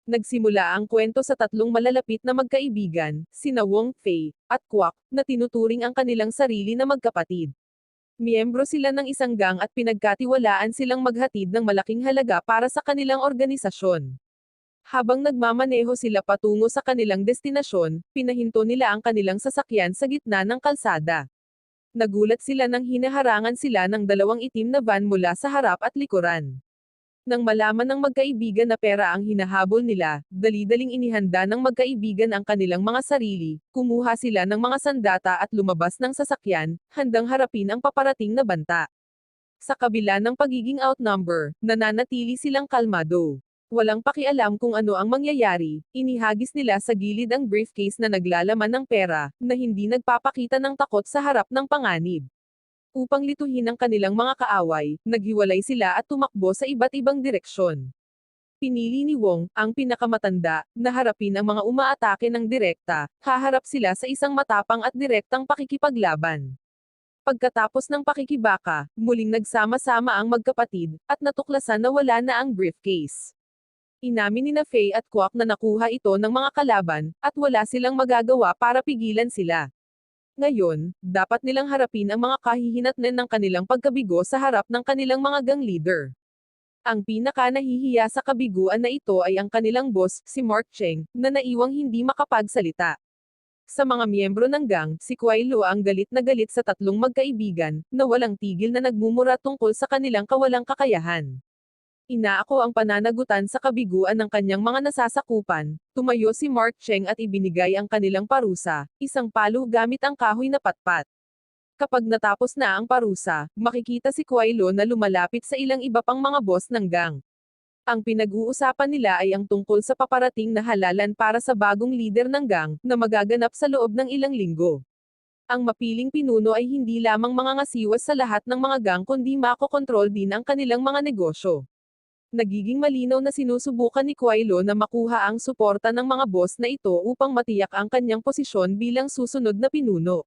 Nagsimula ang kwento sa tatlong malalapit na magkaibigan, sina Wong Fei at Kwak, na tinuturing ang kanilang sarili na magkapatid. Miyembro sila ng isang gang at pinagkatiwalaan silang maghatid ng malaking halaga para sa kanilang organisasyon. Habang nagmamaneho sila patungo sa kanilang destinasyon, pinahinto nila ang kanilang sasakyan sa gitna ng kalsada. Nagulat sila nang hinaharangan sila ng dalawang itim na van mula sa harap at likuran. Nang malaman ng magkaibigan na pera ang hinahabol nila, dali-daling inihanda ng magkaibigan ang kanilang mga sarili, kumuha sila ng mga sandata at lumabas ng sasakyan, handang harapin ang paparating na banta. Sa kabila ng pagiging outnumber, nananatili silang kalmado. Walang pakialam kung ano ang mangyayari, inihagis nila sa gilid ang briefcase na naglalaman ng pera, na hindi nagpapakita ng takot sa harap ng panganib. Upang lituhin ang kanilang mga kaaway, naghiwalay sila at tumakbo sa iba't ibang direksyon. Pinili ni Wong, ang pinakamatanda, na harapin ang mga umaatake ng direkta, haharap sila sa isang matapang at direktang pakikipaglaban. Pagkatapos ng pakikibaka, muling nagsama-sama ang magkapatid, at natuklasan na wala na ang briefcase. Inamin ni na Faye at Kwak na nakuha ito ng mga kalaban, at wala silang magagawa para pigilan sila. Ngayon, dapat nilang harapin ang mga kahihinatnan ng kanilang pagkabigo sa harap ng kanilang mga gang leader. Ang pinaka-nahihiya sa kabiguan na ito ay ang kanilang boss, si Mark Cheng, na naiwang hindi makapagsalita. Sa mga miyembro ng gang, si Kuai Lo ang galit na galit sa tatlong magkaibigan, na walang tigil na nagmumura tungkol sa kanilang kawalang kakayahan. Inaako ang pananagutan sa kabiguan ng kanyang mga nasasakupan, tumayo si Mark Cheng at ibinigay ang kanilang parusa, isang palo gamit ang kahoy na patpat. Kapag natapos na ang parusa, makikita si Kuai Lo na lumalapit sa ilang iba pang mga boss ng gang. Ang pinag-uusapan nila ay ang tungkol sa paparating na halalan para sa bagong leader ng gang, na magaganap sa loob ng ilang linggo. Ang mapiling pinuno ay hindi lamang mga ngasiwas sa lahat ng mga gang kundi makokontrol din ang kanilang mga negosyo. Nagiging malinaw na sinusubukan ni Kuai Lo na makuha ang suporta ng mga boss na ito upang matiyak ang kanyang posisyon bilang susunod na pinuno.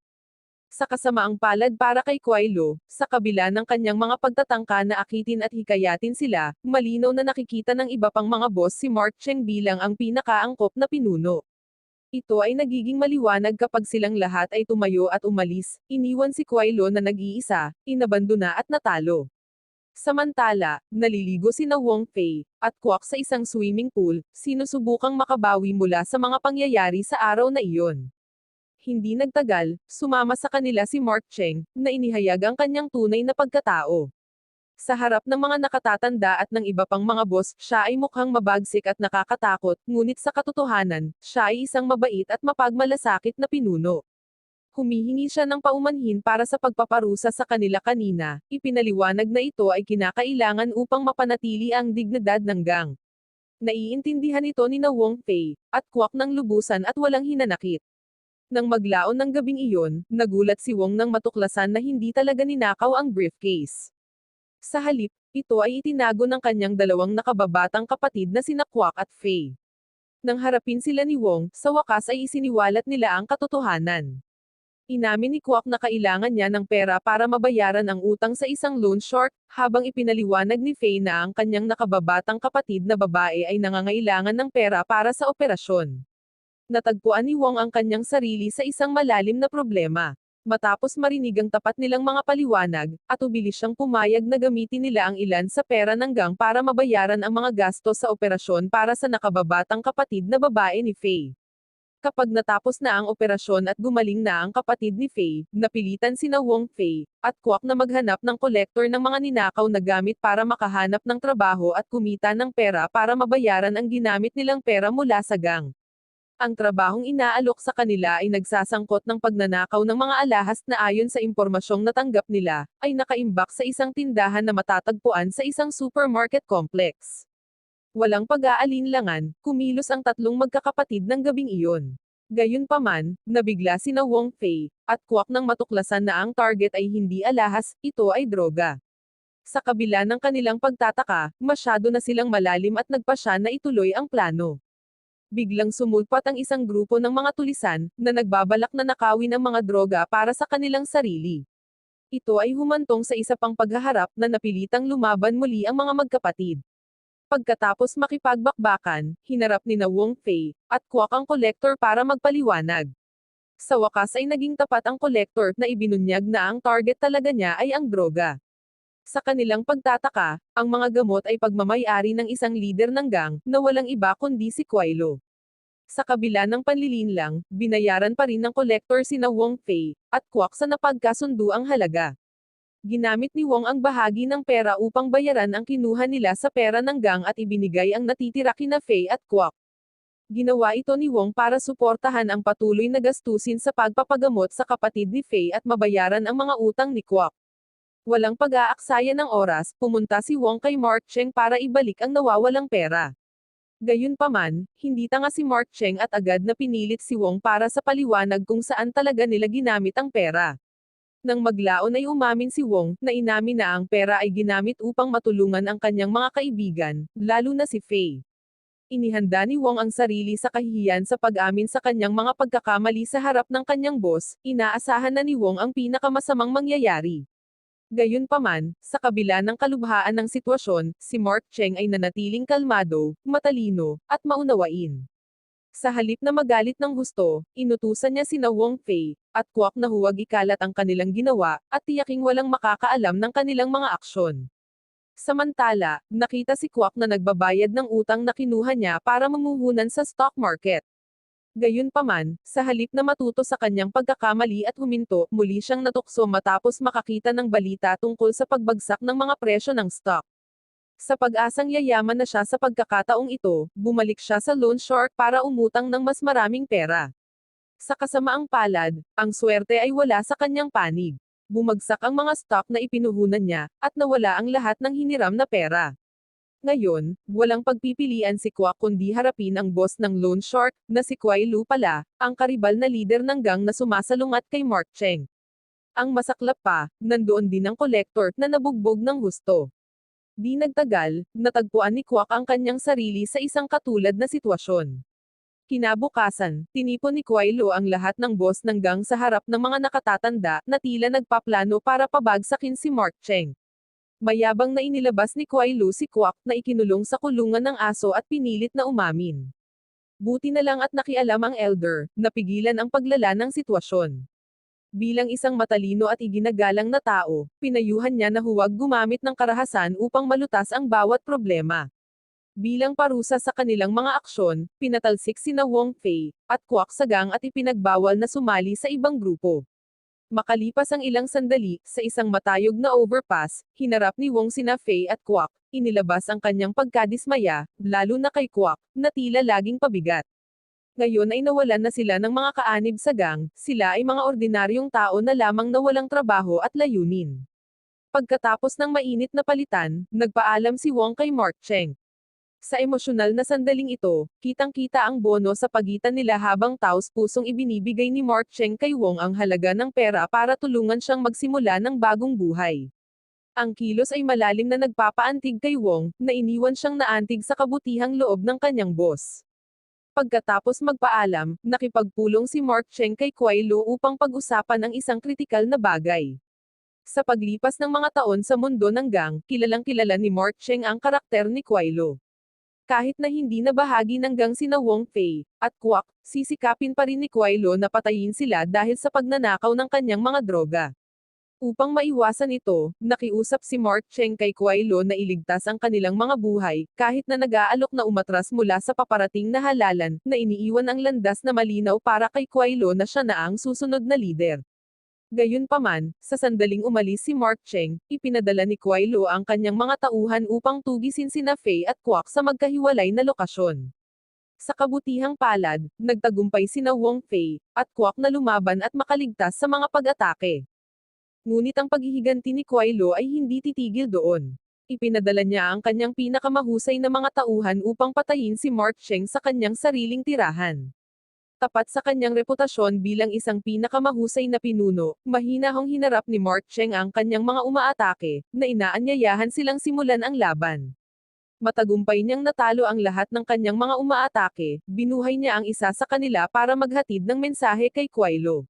Sa kasamaang palad para kay Kuai Lo, sa kabila ng kanyang mga pagtatangka na akitin at hikayatin sila, malinaw na nakikita ng iba pang mga boss si Mark Cheng bilang ang pinakaangkop na pinuno. Ito ay nagiging maliwanag kapag silang lahat ay tumayo at umalis, iniwan si Kuai Lo na nag-iisa, inabandona at natalo. Samantala, naliligo sina Wong Fei at Kwak sa isang swimming pool, sinusubukang makabawi mula sa mga pangyayari sa araw na iyon. Hindi nagtagal, sumama sa kanila si Mark Cheng, na inihayag ang kanyang tunay na pagkatao. Sa harap ng mga nakatatanda at ng iba pang mga boss, siya ay mukhang mabagsik at nakakatakot, ngunit sa katotohanan, siya ay isang mabait at mapagmalasakit na pinuno. Humihingi siya ng paumanhin para sa pagpaparusa sa kanila kanina, ipinaliwanag na ito ay kinakailangan upang mapanatili ang dignidad ng gang. Naiintindihan ito ni na Wong Fei, at Kwak ng lubusan at walang hinanakit. Nang maglaon ng gabing iyon, nagulat si Wong nang matuklasan na hindi talaga ninakaw ang briefcase. Sa halip, ito ay itinago ng kanyang dalawang nakababatang kapatid na sina Kwak at Fei. Nang harapin sila ni Wong, sa wakas ay isiniwalat nila ang katotohanan. Inamin ni Kwak na kailangan niya ng pera para mabayaran ang utang sa isang loan shark, habang ipinaliwanag ni Faye na ang kanyang nakababatang kapatid na babae ay nangangailangan ng pera para sa operasyon. Natagpuan ni Wong ang kanyang sarili sa isang malalim na problema. Matapos marinig ang tapat nilang mga paliwanag, at ubilis siyang pumayag na gamitin nila ang ilan sa pera ng gang para mabayaran ang mga gastos sa operasyon para sa nakababatang kapatid na babae ni Faye. Kapag natapos na ang operasyon at gumaling na ang kapatid ni Faye, napilitan sina Wong Fei at Kwak na maghanap ng kolektor ng mga ninakaw na gamit para makahanap ng trabaho at kumita ng pera para mabayaran ang ginamit nilang pera mula sa gang. Ang trabahong inaalok sa kanila ay nagsasangkot ng pagnanakaw ng mga alahas na ayon sa impormasyong natanggap nila, ay nakaimbak sa isang tindahan na matatagpuan sa isang supermarket complex. Walang pag-aalinlangan, kumilos ang tatlong magkakapatid ng gabing iyon. Gayunpaman, nabigla sina Wong Fei at Kwak nang matuklasan na ang target ay hindi alahas, ito ay droga. Sa kabila ng kanilang pagtataka, masyado na silang malalim at nagpasya na ituloy ang plano. Biglang sumulpat ang isang grupo ng mga tulisan, na nagbabalak na nakawin ang mga droga para sa kanilang sarili. Ito ay humantong sa isa pang paghaharap na napilitang lumaban muli ang mga magkapatid. Pagkatapos makipagbakbakan, hinarap ni na Wong Fei, at Kwak ang kolektor para magpaliwanag. Sa wakas ay naging tapat ang kolektor na ibinunyag na ang target talaga niya ay ang droga. Sa kanilang pagtataka, ang mga gamot ay pagmamay-ari ng isang lider ng gang, na walang iba kundi si Kuailo. Sa kabila ng panlilinlang, binayaran pa rin ng kolektor sina Wong Fei, at Kwak sa napagkasunduang halaga. Ginamit ni Wong ang bahagi ng pera upang bayaran ang kinuha nila sa pera ng gang at ibinigay ang natitira kina Fei at Kwak. Ginawa ito ni Wong para suportahan ang patuloy na gastusin sa pagpapagamot sa kapatid ni Fei at mabayaran ang mga utang ni Kwak. Walang pag-aaksaya ng oras, pumunta si Wong kay Mark Cheng para ibalik ang nawawalang pera. Gayunpaman, hindi tanga si Mark Cheng at agad na pinilit si Wong para sa paliwanag kung saan talaga nila ginamit ang pera. Nang maglaon ay umamin si Wong, na inamin na ang pera ay ginamit upang matulungan ang kanyang mga kaibigan, lalo na si Fei. Inihanda ni Wong ang sarili sa kahihiyan sa pag-amin sa kanyang mga pagkakamali sa harap ng kanyang boss, inaasahan na ni Wong ang pinakamasamang mangyayari. Gayunpaman, sa kabila ng kalubhaan ng sitwasyon, si Mark Cheng ay nanatiling kalmado, matalino, at maunawain. Sa halip na magalit ng husto, inutusan niya sina Wong Fei, at Kwak na huwag ikalat ang kanilang ginawa, at tiyaking walang makakaalam ng kanilang mga aksyon. Samantala, nakita si Kwak na nagbabayad ng utang na kinuha niya para mamuhunan sa stock market. Gayunpaman, sa halip na matuto sa kanyang pagkakamali at huminto, muli siyang natukso matapos makakita ng balita tungkol sa pagbagsak ng mga presyo ng stock. Sa pag-asang yayaman na siya sa pagkakataong ito, bumalik siya sa loan shark para umutang ng mas maraming pera. Sa kasamaang palad, ang swerte ay wala sa kanyang panig. Bumagsak ang mga stock na ipinuhunan niya, at nawala ang lahat ng hiniram na pera. Ngayon, walang pagpipilian si Kwak kundi harapin ang boss ng loan shark, na si Kuai Lu pala, ang karibal na lider ng gang na sumasalungat kay Mark Cheng. Ang masaklap pa, nandoon din ang kolektor na nabugbog ng husto. Di nagtagal, natagpuan ni Kwak ang kanyang sarili sa isang katulad na sitwasyon. Kinabukasan, tinipon ni Kuailo ang lahat ng boss ng gang sa harap ng mga nakatatanda na tila nagpaplano para pabagsakin si Mark Cheng. Mayabang na inilabas ni Kuailo si Kwak na ikinulong sa kulungan ng aso at pinilit na umamin. Buti na lang at nakialam ang elder, napigilan ang paglala ng sitwasyon. Bilang isang matalino at iginagalang na tao, pinayuhan niya na huwag gumamit ng karahasan upang malutas ang bawat problema. Bilang parusa sa kanilang mga aksyon, pinatalsik sina Wong Fei, at Kwak sa gang at ipinagbawal na sumali sa ibang grupo. Makalipas ang ilang sandali, sa isang matayog na overpass, hinarap ni Wong sina Fei at Kwak, inilabas ang kanyang pagkadismaya, lalo na kay Kwak, na tila laging pabigat. Ngayon ay nawalan na sila ng mga kaanib sa gang, sila ay mga ordinaryong tao na lamang na walang trabaho at layunin. Pagkatapos ng mainit na palitan, nagpaalam si Wong kay Mark Cheng. Sa emosyonal na sandaling ito, kitang-kita ang bono sa pagitan nila habang taos-pusong ibinibigay ni Mark Cheng kay Wong ang halaga ng pera para tulungan siyang magsimula ng bagong buhay. Ang kilos ay malalim na nagpapaantig kay Wong, na iniwan siyang naantig sa kabutihang loob ng kanyang boss. Pagkatapos magpaalam, nakipagpulong si Mark Cheng kay Kuailo upang pag-usapan ang isang kritikal na bagay. Sa paglipas ng mga taon sa mundo ng gang, kilalang-kilala ni Mark Cheng ang karakter ni Kuailo. Kahit na hindi na bahagi ng gang sina Wong Fei, at Kwak, sisikapin pa rin ni Kuailo na patayin sila dahil sa pagnanakaw ng kanyang mga droga. Upang maiwasan ito, nakiusap si Mark Cheng kay Kuailo na iligtas ang kanilang mga buhay, kahit na nag-aalok na umatras mula sa paparating na halalan, na iniiwan ang landas na malinaw para kay Kuailo na siya na ang susunod na lider. Gayunpaman, sa sandaling umalis si Mark Cheng, ipinadala ni Kuailo ang kanyang mga tauhan upang tugisin sina Fei at Kwak sa magkahiwalay na lokasyon. Sa kabutihang palad, nagtagumpay sina Wong Fei, at Kwak na lumaban at makaligtas sa mga pag-atake. Ngunit ang paghihiganti ni Kuailo ay hindi titigil doon. Ipinadala niya ang kanyang pinakamahusay na mga tauhan upang patayin si Mark Cheng sa kanyang sariling tirahan. Tapat sa kanyang reputasyon bilang isang pinakamahusay na pinuno, mahinahong hinarap ni Mark Cheng ang kanyang mga umaatake, na inaanyayahan silang simulan ang laban. Matagumpay niyang natalo ang lahat ng kanyang mga umaatake, binuhay niya ang isa sa kanila para maghatid ng mensahe kay Kuailo.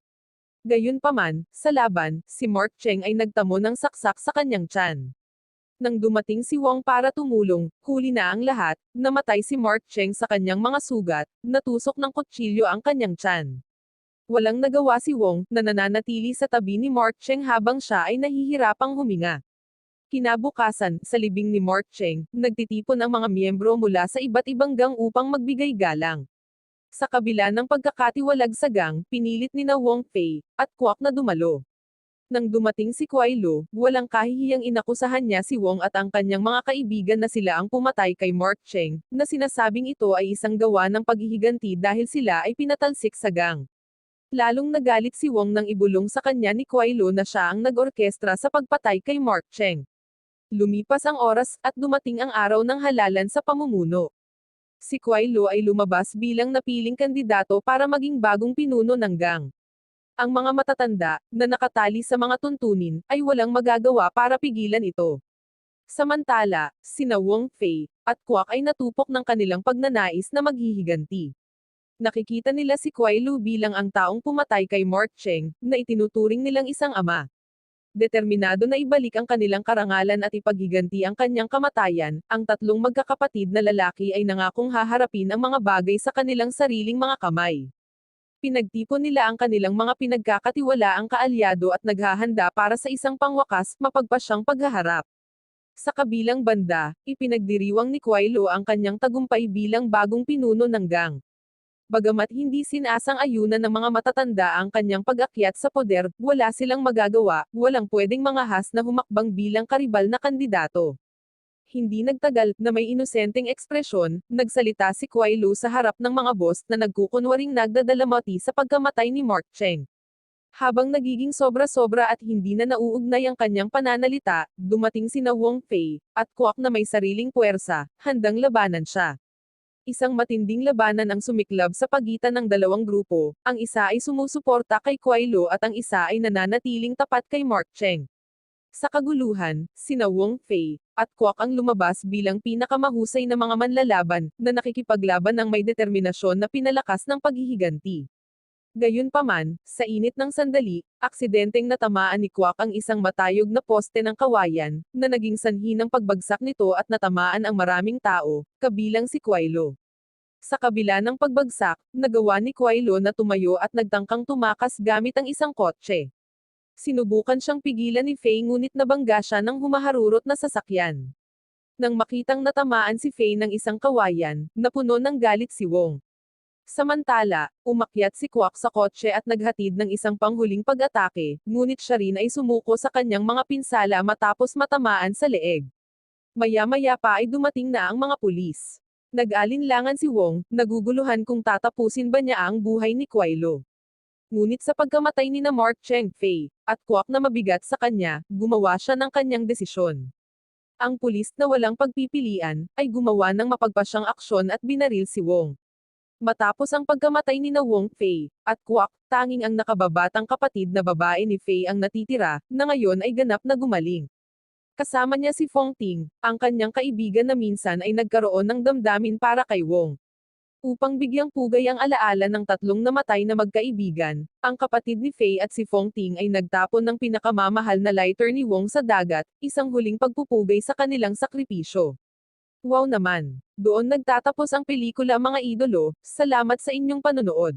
Gayunpaman, sa laban, si Mark Cheng ay nagtamo ng saksak sa kanyang tiyan. Nang dumating si Wong para tumulong, huli na ang lahat, namatay si Mark Cheng sa kanyang mga sugat, natusok ng kutsilyo ang kanyang tiyan. Walang nagawa si Wong, na nananatili sa tabi ni Mark Cheng habang siya ay nahihirapang huminga. Kinabukasan, sa libing ni Mark Cheng, nagtitipon ang mga miyembro mula sa iba't ibang gang upang magbigay galang. Sa kabila ng pagkakatiwalag sa gang, pinilit ni na Wong Fei, at Kwak na dumalo. Nang dumating si Kuai Lo, walang kahihiyang inakusahan niya si Wong at ang kanyang mga kaibigan na sila ang pumatay kay Mark Cheng, na sinasabing ito ay isang gawa ng paghihiganti dahil sila ay pinatalsik sa gang. Lalong nagalit si Wong nang ibulong sa kanya ni Kuai Lo na siya ang nag-orkestra sa pagpatay kay Mark Cheng. Lumipas ang oras, at dumating ang araw ng halalan sa pamumuno. Si Kuai Lo ay lumabas bilang napiling kandidato para maging bagong pinuno ng gang. Ang mga matatanda, na nakatali sa mga tuntunin, ay walang magagawa para pigilan ito. Samantala, sina Wong Fei, at Kwak ay natupok ng kanilang pagnanais na maghihiganti. Nakikita nila si Kuai Lo bilang ang taong pumatay kay Mark Cheng, na itinuturing nilang isang ama. Determinado na ibalik ang kanilang karangalan at ipaghiganti ang kanyang kamatayan, ang tatlong magkakapatid na lalaki ay nangakong haharapin ang mga bagay sa kanilang sariling mga kamay. Pinagtipon nila ang kanilang mga pinagkakatiwalaang kaalyado at naghahanda para sa isang pangwakas, mapagpasyang paghaharap. Sa kabilang banda, ipinagdiriwang ni Kuai Lo ang kanyang tagumpay bilang bagong pinuno ng gang. Bagamat hindi sinasang-ayunan ng mga matatanda ang kanyang pag-akyat sa poder, wala silang magagawa, walang pwedeng mangahas na humakbang bilang karibal na kandidato. Hindi nagtagal, na may inosenteng ekspresyon, nagsalita si Kuai Lo sa harap ng mga boss na nagkukunwaring nagdadalamati sa pagkamatay ni Mark Cheng. Habang nagiging sobra-sobra at hindi na nauugnay ang kanyang pananalita, dumating sina Wong Fei, at Kwak na may sariling puwersa, handang labanan siya. Isang matinding labanan ang sumiklab sa pagitan ng dalawang grupo, ang isa ay sumusuporta kay Kuai Lo at ang isa ay nananatiling tapat kay Mark Cheng. Sa kaguluhan, sina Wong Fei, at Kwak ang lumabas bilang pinakamahusay na mga manlalaban, na nakikipaglaban ng may determinasyon na pinalakas ng paghihiganti. Gayunpaman, sa init ng sandali, aksidenteng natamaan ni Kwak ang isang matayog na poste ng kawayan, na naging sanhi ng pagbagsak nito at natamaan ang maraming tao, kabilang si Kuai Lo. Sa kabila ng pagbagsak, nagawa ni Kuai Lo na tumayo at nagtangkang tumakas gamit ang isang kotse. Sinubukan siyang pigilan ni Fei ngunit nabangga siya ng humaharurot na sasakyan. Nang makitang natamaan si Fei ng isang kawayan, napuno ng galit si Wong. Samantala, umakyat si Kwak sa kotse at naghatid ng isang panghuling pag-atake, ngunit siya rin ay sumuko sa kanyang mga pinsala matapos matamaan sa leeg. Maya-maya pa ay dumating na ang mga pulis. Nag-alinlangan si Wong, naguguluhan kung tatapusin ba niya ang buhay ni Kuai Lo. Ngunit sa pagkamatay ni na Mark Cheng Fei, at Kwak na mabigat sa kanya, gumawa siya ng kanyang desisyon. Ang pulis na walang pagpipilian, ay gumawa ng mapagpasyang aksyon at binaril si Wong. Matapos ang pagkamatay ni na Wong Fei, at Kwak, tanging ang nakababatang kapatid na babae ni Fei ang natitira, na ngayon ay ganap na gumaling. Kasama niya si Fong Ting, ang kanyang kaibigan na minsan ay nagkaroon ng damdamin para kay Wong. Upang bigyang pugay ang alaala ng tatlong namatay na magkaibigan, ang kapatid ni Fei at si Fong Ting ay nagtapon ng pinakamamahal na lighter ni Wong sa dagat, isang huling pagpupugay sa kanilang sakripisyo. Wow naman! Doon nagtatapos ang pelikula mga idolo, salamat sa inyong panonood.